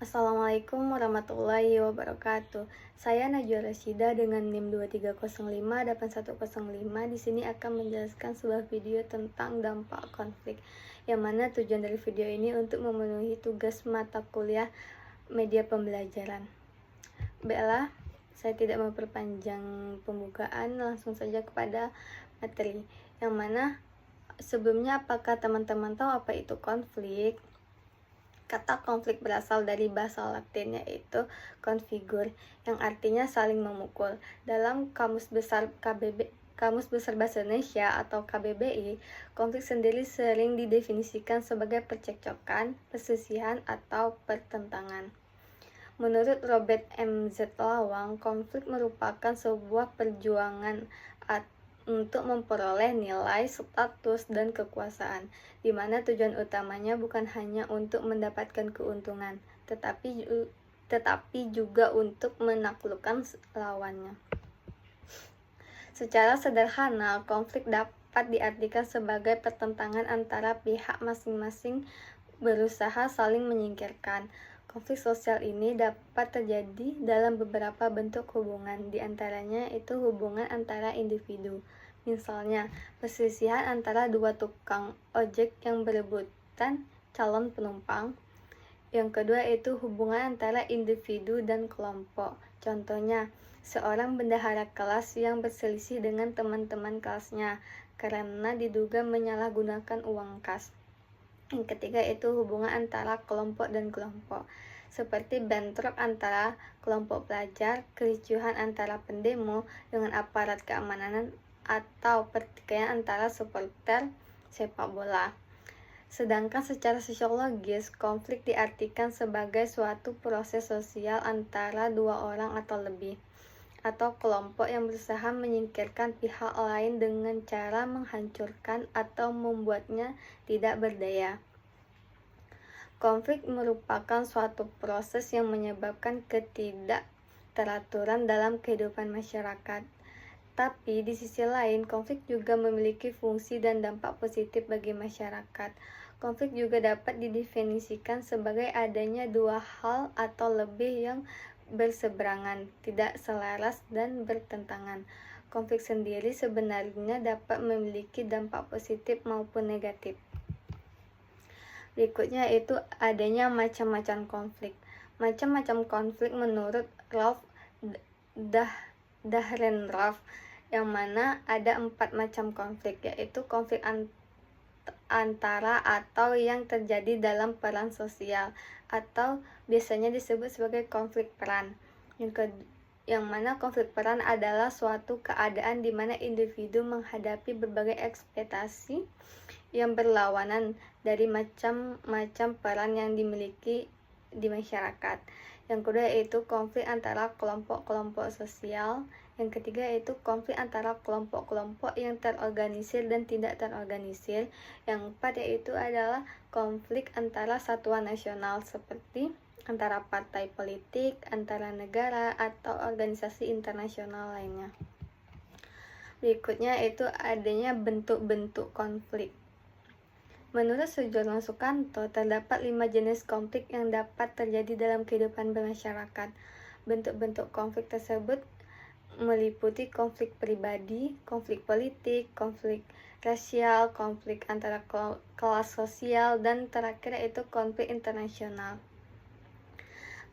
Assalamualaikum warahmatullahi wabarakatuh. Saya Najwa Rasyida dengan NIM 23058105. Di sini akan menjelaskan sebuah video tentang dampak konflik, yang mana tujuan dari video ini untuk memenuhi tugas mata kuliah media pembelajaran. Baiklah, saya tidak memperpanjang pembukaan, langsung saja kepada materi. Yang mana sebelumnya, apakah teman-teman tahu apa itu konflik? Kata konflik berasal dari bahasa Latin, yaitu configure, yang artinya saling memukul. Dalam Kamus Besar Bahasa Indonesia atau KBBI, konflik sendiri sering didefinisikan sebagai percekcokan, perselisihan, atau pertentangan. Menurut Robert M. Z. Lawang, konflik merupakan sebuah perjuangan untuk memperoleh nilai, status, dan kekuasaan, di mana tujuan utamanya bukan hanya untuk mendapatkan keuntungan, tetapi juga untuk menaklukkan lawannya. Secara sederhana, konflik dapat diartikan sebagai pertentangan antara pihak masing-masing berusaha saling menyingkirkan. Konflik sosial ini dapat terjadi dalam beberapa bentuk hubungan, diantaranya itu hubungan antara individu. Misalnya, perselisihan antara dua tukang ojek yang berebutan calon penumpang. Yang kedua itu hubungan antara individu dan kelompok. Contohnya, seorang bendahara kelas yang berselisih dengan teman-teman kelasnya karena diduga menyalahgunakan uang kas. Yang ketiga itu hubungan antara kelompok dan kelompok, seperti bentrok antara kelompok pelajar, kericuhan antara pendemo dengan aparat keamanan, atau pertikaian antara supporter sepak bola. Sedangkan secara sosiologis, konflik diartikan sebagai suatu proses sosial antara dua orang atau lebih, atau kelompok yang berusaha menyingkirkan pihak lain dengan cara menghancurkan atau membuatnya tidak berdaya. Konflik merupakan suatu proses yang menyebabkan ketidakteraturan dalam kehidupan masyarakat. Tapi di sisi lain, konflik juga memiliki fungsi dan dampak positif bagi masyarakat. Konflik juga dapat didefinisikan sebagai adanya dua hal atau lebih yang berseberangan, tidak selaras, dan bertentangan. Konflik sendiri sebenarnya dapat memiliki dampak positif maupun negatif. Berikutnya itu adanya macam-macam konflik. Macam-macam konflik menurut Ralph Dahrenroth, yang mana ada 4 macam konflik, yaitu konflik antara atau yang terjadi dalam peran sosial, atau biasanya disebut sebagai konflik peran. Yang mana konflik peran adalah suatu keadaan di mana individu menghadapi berbagai ekspektasi yang berlawanan dari macam-macam peran yang dimiliki di masyarakat. Yang kedua yaitu konflik antara kelompok-kelompok sosial. Yang ketiga yaitu konflik antara kelompok-kelompok yang terorganisir dan tidak terorganisir. Yang keempat yaitu adalah konflik antara satuan nasional seperti antara partai politik, antara negara, atau organisasi internasional lainnya. Berikutnya itu adanya bentuk-bentuk konflik. Menurut Sujono Sukanto, terdapat 5 jenis konflik yang dapat terjadi dalam kehidupan bermasyarakat. Bentuk-bentuk konflik tersebut meliputi konflik pribadi, konflik politik, konflik rasial, konflik antara kelas sosial, dan terakhir yaitu konflik internasional.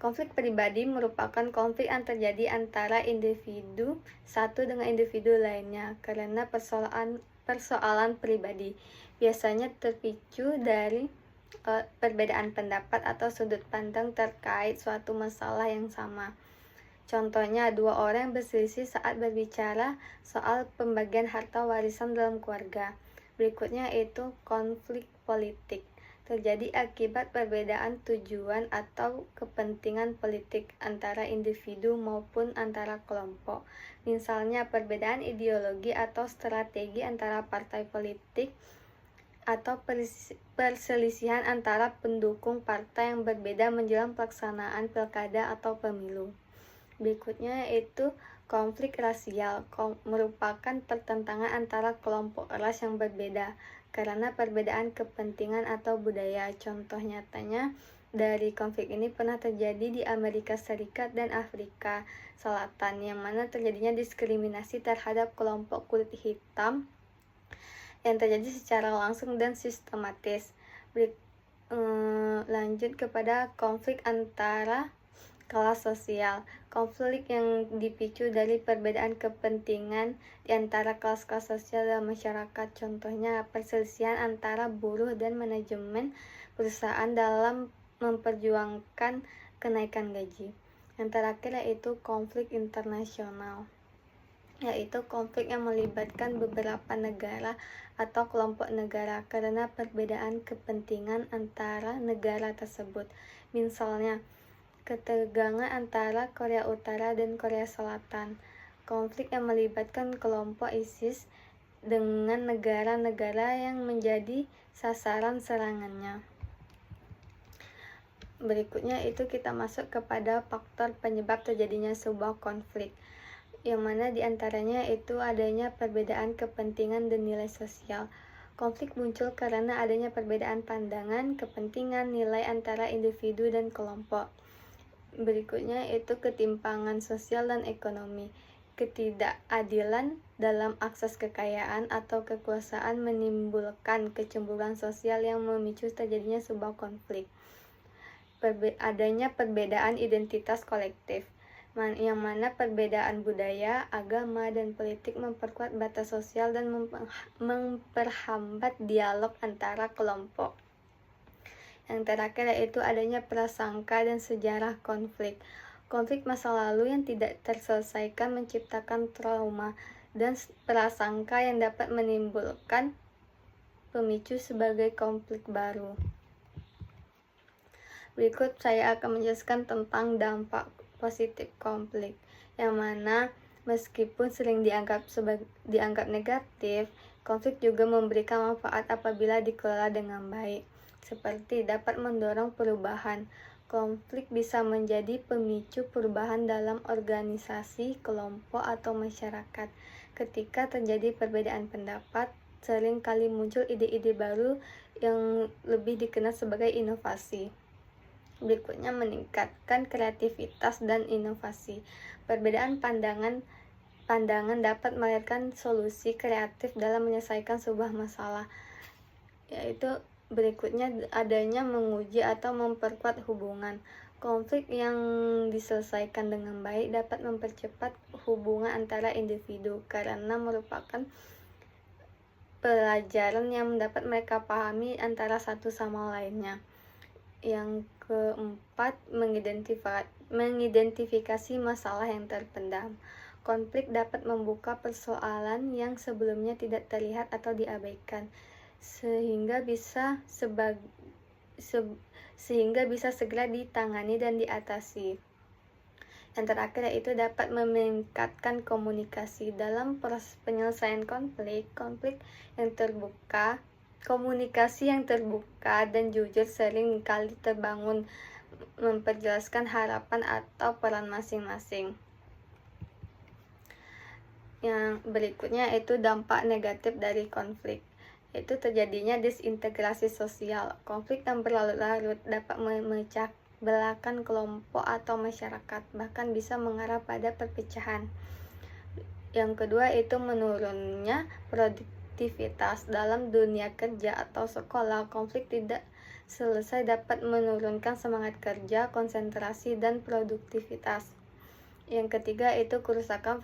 Konflik pribadi merupakan konflik yang terjadi antara individu satu dengan individu lainnya karena persoalan pribadi. Biasanya terpicu dari perbedaan pendapat atau sudut pandang terkait suatu masalah yang sama. Contohnya, 2 orang berselisih saat berbicara soal pembagian harta warisan dalam keluarga. Berikutnya itu konflik politik. Terjadi akibat perbedaan tujuan atau kepentingan politik antara individu maupun antara kelompok. Misalnya, perbedaan ideologi atau strategi antara partai politik, atau perselisihan antara pendukung partai yang berbeda menjelang pelaksanaan pilkada atau pemilu. Berikutnya yaitu konflik rasial, merupakan pertentangan antara kelompok ras yang berbeda karena perbedaan kepentingan atau budaya. Contoh nyatanya dari konflik ini pernah terjadi di Amerika Serikat dan Afrika Selatan, yang mana terjadinya diskriminasi terhadap kelompok kulit hitam yang terjadi secara langsung dan sistematis. Lanjut kepada konflik antara kelas sosial. Konflik yang dipicu dari perbedaan kepentingan di antara kelas-kelas sosial dalam masyarakat. Contohnya, perselisihan antara buruh dan manajemen perusahaan dalam memperjuangkan kenaikan gaji. Yang terakhir yaitu konflik internasional, yaitu konflik yang melibatkan beberapa negara atau kelompok negara karena perbedaan kepentingan antara negara tersebut. Misalnya, ketegangan antara Korea Utara dan Korea Selatan, konflik yang melibatkan kelompok ISIS dengan negara-negara yang menjadi sasaran serangannya. Berikutnya itu kita masuk kepada faktor penyebab terjadinya sebuah konflik, yang mana diantaranya itu adanya perbedaan kepentingan dan nilai sosial. Konflik muncul karena adanya perbedaan pandangan, kepentingan, nilai antara individu dan kelompok. Berikutnya itu ketimpangan sosial dan ekonomi. Ketidakadilan dalam akses kekayaan atau kekuasaan menimbulkan kecemburuan sosial yang memicu terjadinya sebuah konflik. Adanya perbedaan identitas kolektif, yang mana perbedaan budaya, agama, dan politik memperkuat batas sosial dan memperhambat dialog antara kelompok. Yang terakhir yaitu adanya prasangka dan sejarah konflik. Konflik masa lalu yang tidak terselesaikan menciptakan trauma dan prasangka yang dapat menimbulkan pemicu sebagai konflik baru. Berikut saya akan menjelaskan tentang dampak positif konflik, yang mana meskipun sering dianggap negatif, konflik juga memberikan manfaat apabila dikelola dengan baik, seperti dapat mendorong perubahan. Konflik bisa menjadi pemicu perubahan dalam organisasi, kelompok, atau masyarakat. Ketika terjadi perbedaan pendapat, sering kali muncul ide-ide baru yang lebih dikenal sebagai inovasi. Berikutnya, meningkatkan kreativitas dan inovasi. Perbedaan pandangan dapat melahirkan solusi kreatif dalam menyelesaikan sebuah masalah. Yaitu berikutnya adanya menguji atau memperkuat hubungan. Konflik yang diselesaikan dengan baik dapat mempercepat hubungan antara individu karena merupakan pelajaran yang dapat mereka pahami antara satu sama lainnya. Yang keempat, mengidentifikasi masalah yang terpendam. Konflik dapat membuka persoalan yang sebelumnya tidak terlihat atau diabaikan, sehingga bisa segera ditangani dan diatasi. Yang terakhir yaitu dapat meningkatkan komunikasi. Dalam proses penyelesaian komunikasi yang terbuka dan jujur sering kali terbangun memperjelaskan harapan atau peran masing-masing. Yang berikutnya itu dampak negatif dari konflik, yaitu terjadinya disintegrasi sosial. Konflik yang berlarut-larut dapat memecah belahkan kelompok atau masyarakat, bahkan bisa mengarah pada perpecahan. Yang kedua itu menurunnya produktivitas. Dalam dunia kerja atau sekolah, konflik tidak selesai dapat menurunkan semangat kerja, konsentrasi, dan produktivitas. Yang ketiga itu kerusakan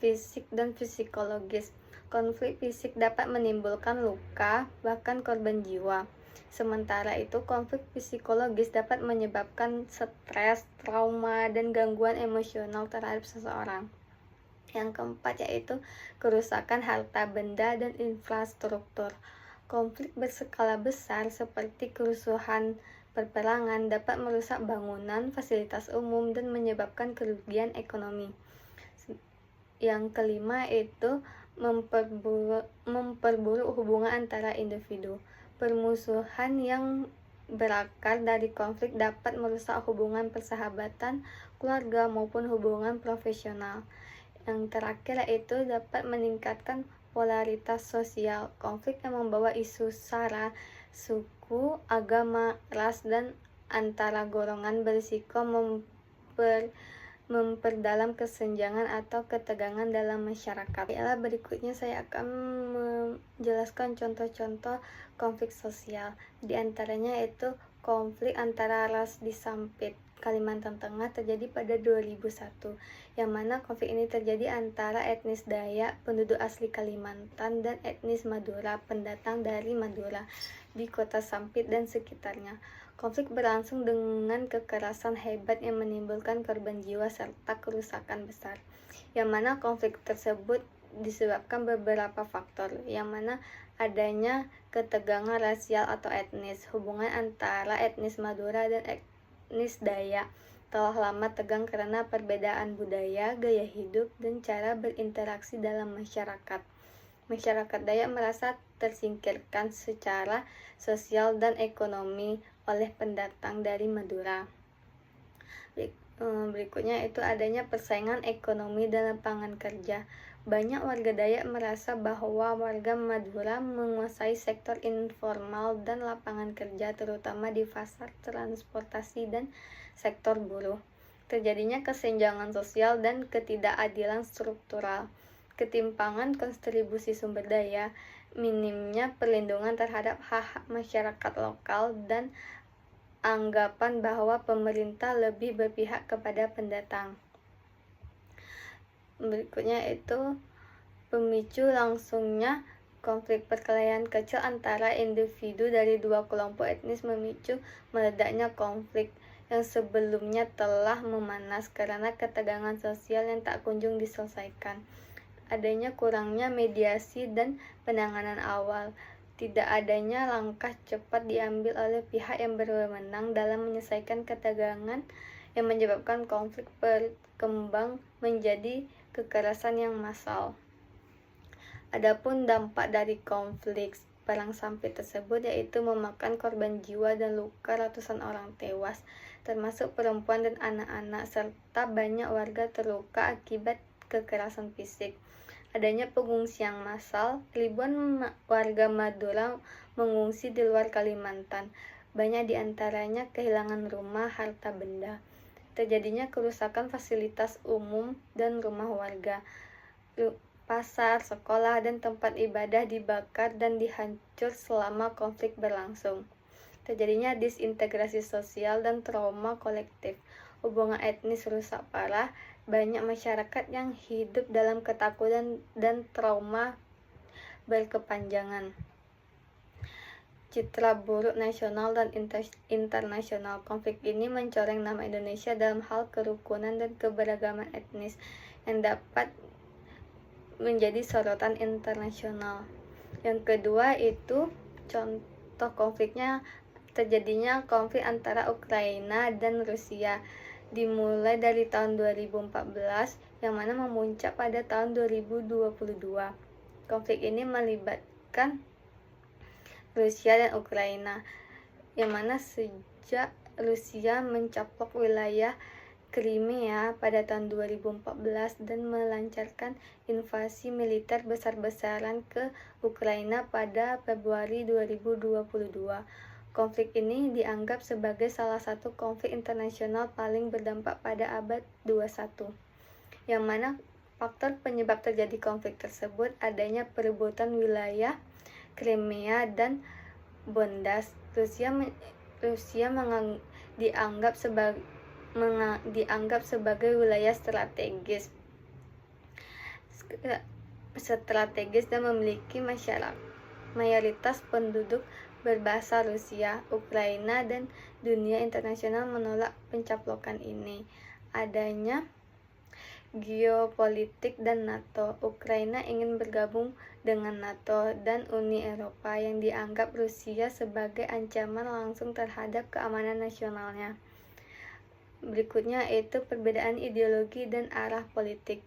fisik dan psikologis. Konflik fisik dapat menimbulkan luka, bahkan korban jiwa. Sementara itu, konflik psikologis dapat menyebabkan stres, trauma, dan gangguan emosional terhadap seseorang. Yang keempat yaitu kerusakan harta benda dan infrastruktur. Konflik berskala besar seperti kerusuhan peperangan dapat merusak bangunan, fasilitas umum, dan menyebabkan kerugian ekonomi. Yang kelima itu memperburuk hubungan antara individu. Permusuhan yang berakar dari konflik dapat merusak hubungan persahabatan, keluarga, maupun hubungan profesional. Yang terakhir yaitu dapat meningkatkan polaritas sosial. Konflik yang membawa isu SARA, suku, suku, agama, ras, dan antara golongan berisiko memperdalam kesenjangan atau ketegangan dalam masyarakat. Berikutnya saya akan menjelaskan contoh-contoh konflik sosial. Di antaranya itu konflik antara ras di Sampit, Kalimantan Tengah terjadi pada 2001, yang mana konflik ini terjadi antara etnis Dayak, penduduk asli Kalimantan, dan etnis Madura, pendatang dari Madura, di kota Sampit dan sekitarnya. Konflik berlangsung dengan kekerasan hebat yang menimbulkan korban jiwa serta kerusakan besar, yang mana konflik tersebut disebabkan beberapa faktor, yang mana adanya ketegangan rasial atau etnis. Hubungan antara etnis Madura dan etnis Dayak telah lama tegang karena perbedaan budaya, gaya hidup, dan cara berinteraksi dalam masyarakat. Masyarakat Dayak merasa tersingkirkan secara sosial dan ekonomi oleh pendatang dari Madura. Berikutnya itu adanya persaingan ekonomi dan lapangan kerja. Banyak warga Dayak merasa bahwa warga Madura menguasai sektor informal dan lapangan kerja, terutama di pasar, transportasi, dan sektor buruh. Terjadinya kesenjangan sosial dan ketidakadilan struktural, ketimpangan kontribusi sumber daya, minimnya perlindungan terhadap hak masyarakat lokal, dan anggapan bahwa pemerintah lebih berpihak kepada pendatang. Berikutnya itu pemicu langsungnya konflik perkelahian kecil antara individu dari dua kelompok etnis memicu meledaknya konflik yang sebelumnya telah memanas karena ketegangan sosial yang tak kunjung diselesaikan. Adanya kurangnya mediasi dan penanganan awal. Tidak adanya langkah cepat diambil oleh pihak yang berwenang dalam menyelesaikan ketegangan yang menyebabkan konflik berkembang menjadi kekerasan yang massal. Adapun dampak dari konflik perang Sampit tersebut yaitu memakan korban jiwa dan luka ratusan orang tewas, termasuk perempuan dan anak-anak, serta banyak warga terluka akibat kekerasan fisik. Adanya pengungsian massal, ribuan warga Madura mengungsi di luar Kalimantan. Banyak di antaranya kehilangan rumah, harta benda. Terjadinya kerusakan fasilitas umum dan rumah warga. Pasar, sekolah, dan tempat ibadah dibakar dan dihancur selama konflik berlangsung. Terjadinya disintegrasi sosial dan trauma kolektif. Hubungan etnis rusak parah. Banyak masyarakat yang hidup dalam ketakutan dan trauma berkepanjangan. Citra buruk nasional dan internasional. Konflik ini mencoreng nama Indonesia dalam hal kerukunan dan keberagaman etnis yang dapat menjadi sorotan internasional. Yang kedua itu contoh konfliknya, terjadinya konflik antara Ukraina dan Rusia. Dimulai dari tahun 2014 yang mana memuncak pada tahun 2022. Konflik ini melibatkan Rusia dan Ukraina, yang mana sejak Rusia mencaplok wilayah Crimea pada tahun 2014 dan melancarkan invasi militer besar-besaran ke Ukraina pada Februari 2022. Konflik ini dianggap sebagai salah satu konflik internasional paling berdampak pada abad 21, yang mana faktor penyebab terjadi konflik tersebut adanya perebutan wilayah Crimea dan Donbas. Rusia dianggap sebagai wilayah strategis dan memiliki mayoritas penduduk berbahasa Rusia. Ukraina dan dunia internasional menolak pencaplokan ini. Adanya geopolitik dan NATO. Ukraina ingin bergabung dengan NATO dan Uni Eropa yang dianggap Rusia sebagai ancaman langsung terhadap keamanan nasionalnya. Berikutnya itu perbedaan ideologi dan arah politik.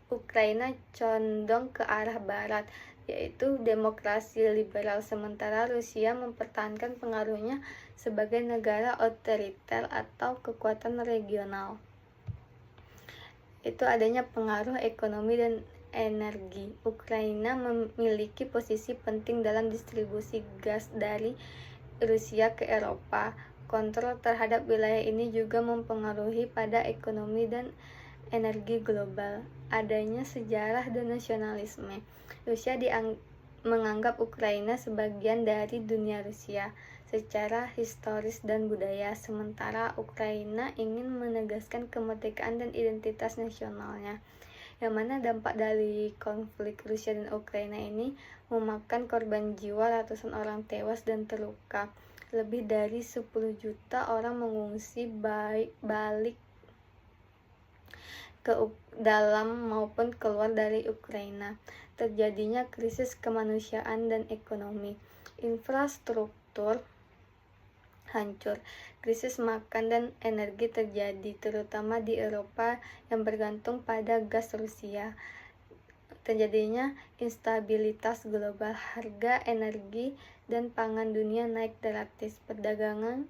Ukraina condong ke arah barat, yaitu demokrasi liberal, sementara Rusia mempertahankan pengaruhnya sebagai negara otoriter atau kekuatan regional. Itu adanya pengaruh ekonomi dan energi. Ukraina memiliki posisi penting dalam distribusi gas dari Rusia ke Eropa. Kontrol terhadap wilayah ini juga mempengaruhi pada ekonomi dan energi global. Adanya sejarah dan nasionalisme. Rusia menganggap Ukraina sebagian dari dunia Rusia secara historis dan budaya, sementara Ukraina ingin menegaskan kemerdekaan dan identitas nasionalnya. Yang mana dampak dari konflik Rusia dan Ukraina ini memakan korban jiwa, ratusan orang tewas dan terluka. Lebih dari 10 juta orang mengungsi balik ke dalam maupun keluar dari Ukraina. Terjadinya krisis kemanusiaan dan ekonomi. Infrastruktur hancur. Krisis makan dan energi terjadi, terutama di Eropa yang bergantung pada gas Rusia. Terjadinya instabilitas global, harga energi dan pangan dunia naik drastis, perdagangan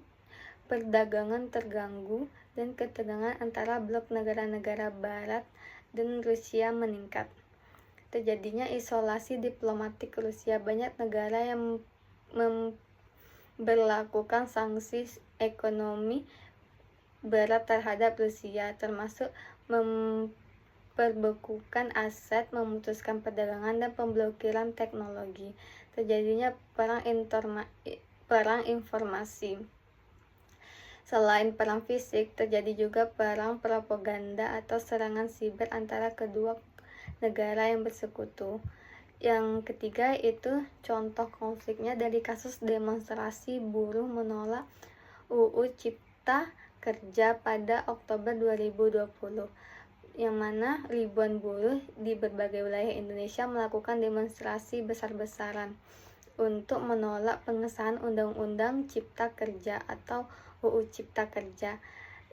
terganggu, dan ketegangan antara blok negara-negara barat dan Rusia meningkat. Terjadinya isolasi diplomatik Rusia. Banyak negara yang memberlakukan sanksi ekonomi berat terhadap Rusia, termasuk perbekukan aset, memutuskan perdagangan, dan pemblokiran teknologi. Terjadinya perang informasi. Selain perang fisik, terjadi juga perang propaganda atau serangan siber antara kedua negara yang bersekutu. Yang ketiga itu contoh konfliknya dari kasus demonstrasi buruh menolak UU Cipta Kerja pada Oktober 2020. Yang mana ribuan buruh di berbagai wilayah Indonesia melakukan demonstrasi besar-besaran untuk menolak pengesahan Undang-Undang Cipta Kerja atau UU Cipta Kerja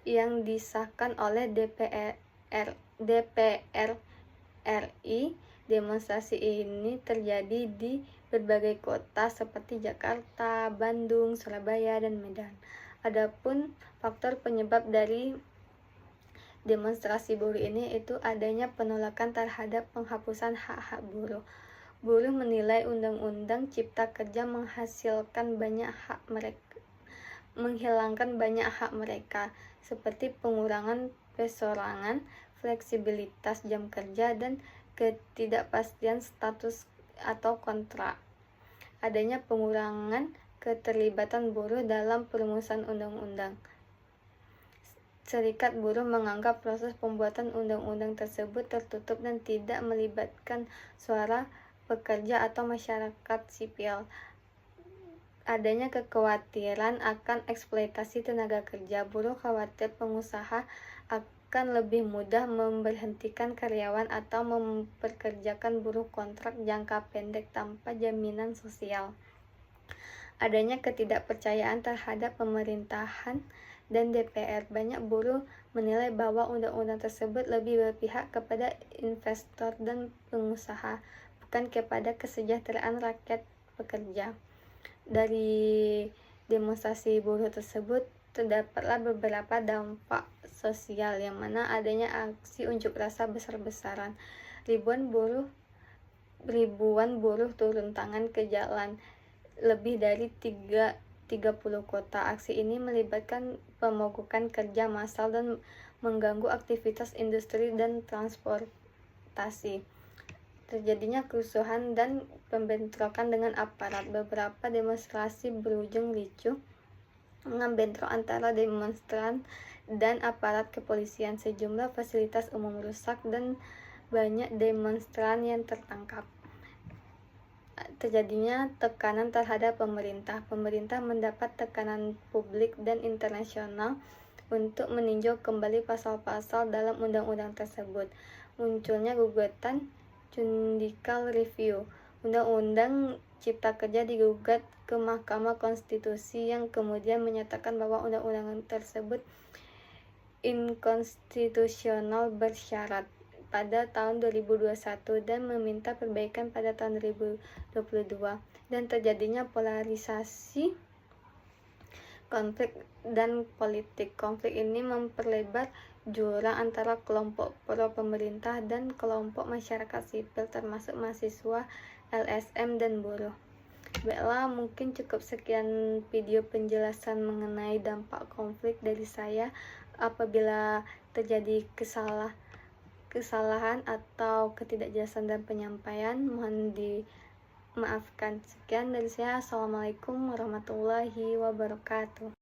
yang disahkan oleh DPR RI. Demonstrasi ini terjadi di berbagai kota seperti Jakarta, Bandung, Surabaya, dan Medan. Adapun faktor penyebab dari demonstrasi buruh ini itu adanya penolakan terhadap penghapusan hak-hak buruh. Buruh menilai Undang-Undang Cipta Kerja menghilangkan banyak hak mereka, seperti pengurangan pesorangan, fleksibilitas jam kerja, dan ketidakpastian status atau kontrak. Adanya pengurangan keterlibatan buruh dalam perumusan undang-undang. Serikat Buruh menganggap proses pembuatan undang-undang tersebut tertutup dan tidak melibatkan suara pekerja atau masyarakat sipil. Adanya kekhawatiran akan eksploitasi tenaga kerja. Buruh khawatir pengusaha akan lebih mudah memberhentikan karyawan atau memperkerjakan buruh kontrak jangka pendek tanpa jaminan sosial. Adanya ketidakpercayaan terhadap pemerintahan dan DPR. Banyak buruh menilai bahwa undang-undang tersebut lebih berpihak kepada investor dan pengusaha, bukan kepada kesejahteraan rakyat pekerja. Dari demonstrasi buruh tersebut terdapatlah beberapa dampak sosial, yang mana adanya aksi unjuk rasa besar-besaran. Ribuan buruh turun tangan ke jalan lebih dari 30 kota. Aksi ini melibatkan pemogokan kerja massal dan mengganggu aktivitas industri dan transportasi. Terjadinya kerusuhan dan pembentrokan dengan aparat. Beberapa demonstrasi berujung ricuh dengan bentrok antara demonstran dan aparat kepolisian. Sejumlah fasilitas umum rusak dan banyak demonstran yang tertangkap. Terjadinya tekanan terhadap pemerintah. Pemerintah mendapat tekanan publik dan internasional untuk meninjau kembali pasal-pasal dalam undang-undang tersebut. Munculnya gugatan judicial review. Undang-undang Cipta Kerja digugat ke Mahkamah Konstitusi yang kemudian menyatakan bahwa undang-undang tersebut inkonstitusional bersyarat pada tahun 2021 dan meminta perbaikan pada tahun 2022. Dan terjadinya polarisasi konflik dan politik. Konflik ini memperlebar jurang antara kelompok pro pemerintah dan kelompok masyarakat sipil termasuk mahasiswa, LSM, dan buruh. Baiklah, mungkin cukup sekian video penjelasan mengenai dampak konflik dari saya. Apabila terjadi kesalahan atau ketidakjelasan dan penyampaian, mohon dimaafkan. Sekian dari saya. Assalamualaikum warahmatullahi wabarakatuh.